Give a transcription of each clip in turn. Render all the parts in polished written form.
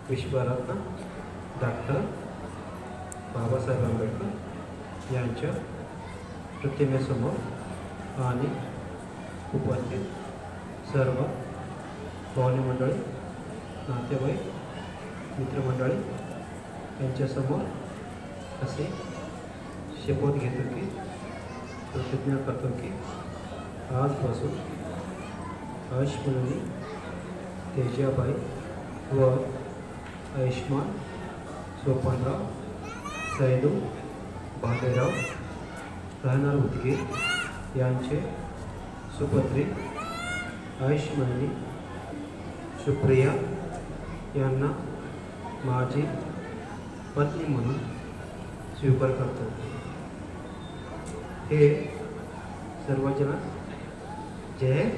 विश्वरत्न doctor Babasaheb Ambedkar यांच्या प्रतिमेसमोर आणि उपस्थित सर्व पाहुणे मंडळी, नातेवाईक, मित्रमंडळी यांच्यासमोर असे शपथ घेतो की प्रतिज्ञा करतो की आजपासून अश्विनी तेजाबाई व आयुष्मान सोपानराव सैदू भालेराव राहणार उदगीर यांचे सुपुत्री आयुष्मणी सुप्रिया यांना माझी पत्नी म्हणून स्वीकार करतो. हे सर्वजण जय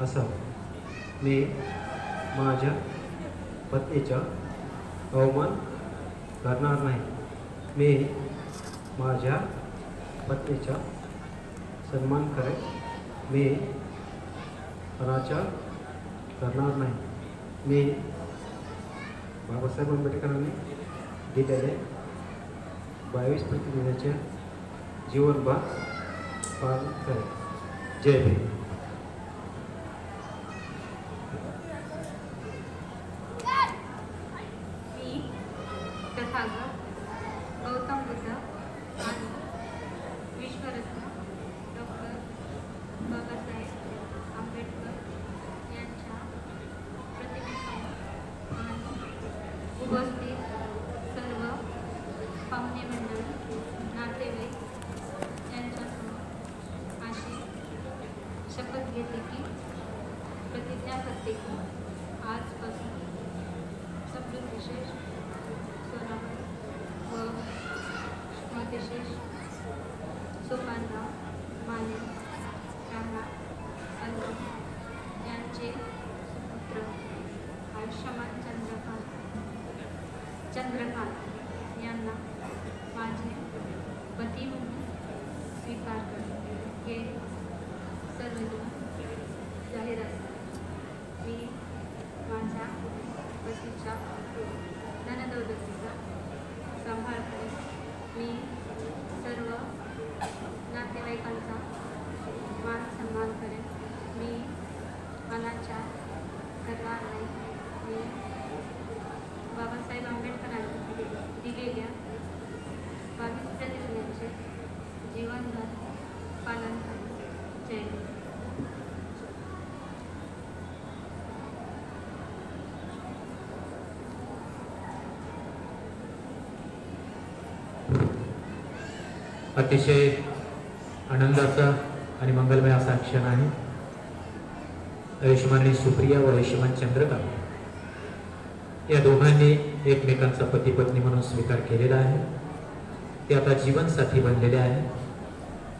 असावं. मी माझ्या पत्नीचा अवमान करणार नाही. मी माझ्या पत्नीचा सन्मान करेन. मी अनाचार करणार नाही. मी बाबासाहेब आंबेडकरांनी दिलेले 22 प्रतिज्ञेचे जीवनभर पालन करेन. जय भीम. गौतम बुद्ध आणि विश्वरत्न डॉक्टर बाबासाहेब आंबेडकर यांच्या प्रतिमेसमोर आणि उपस्थित सर्व पाहुणे मंडळी, नातेवाईक यांच्यासमोर अशी शपथ घेते की प्रतिज्ञा करते की आजपासून समृद्ध विशेष सोनाबाई व मध्यशेष सोपानराव माने राहणार संगम यांचे सुपुत्र आयुष्यमान चंद्रकांत यांना माझे पती म्हणून स्वीकार करते. हे सर्वजण जाहीर असतात. मी माझ्या पतीच्या धनदौलतीचा सांभाळ करेन. मी सर्व नातेवाईकांचा मान सन्मान करेन. मी अनाचार करणार नाही. मी बाबासाहेब आंबेडकरांनी दिलेल्या 22 प्रतिज्ञांचे जीवनभर पालन करेन. जय हिंद. अतिशय आनंदाचा आणि मंगलमय असा क्षण आहे. आयुष्मानी सुप्रिया व आयुष्मान चंद्रकांत या दोघांनी एकमेकांचा पती पत्नी म्हणून स्वीकार केलेला आहे. ते आता जीवनसाथी बनलेले आहे.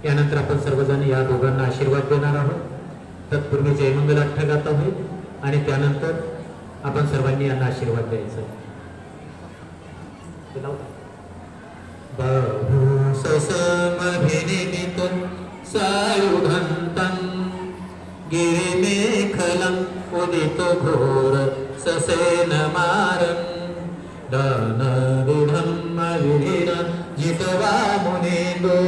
यानंतर आपण सर्वजण या दोघांना आशीर्वाद देणार आहोत. तत्पूर्वी जयमंगल अठ्ठगाथा होईल आणि त्यानंतर आपण सर्वांनी यांना आशीर्वाद द्यायचा. ससमभिनिमितं सायुधन्तं गिरिमेखलं उदितघोर ससेनमारं दानविधं मलिनं जितवा मुनिन्दो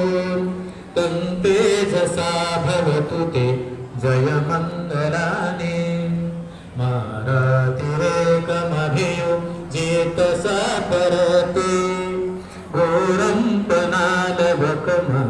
तं तेजसा भवतु ते जयमङ्गलानि मारातिरेकमभियो जेतसा परते घोरं पनालवकम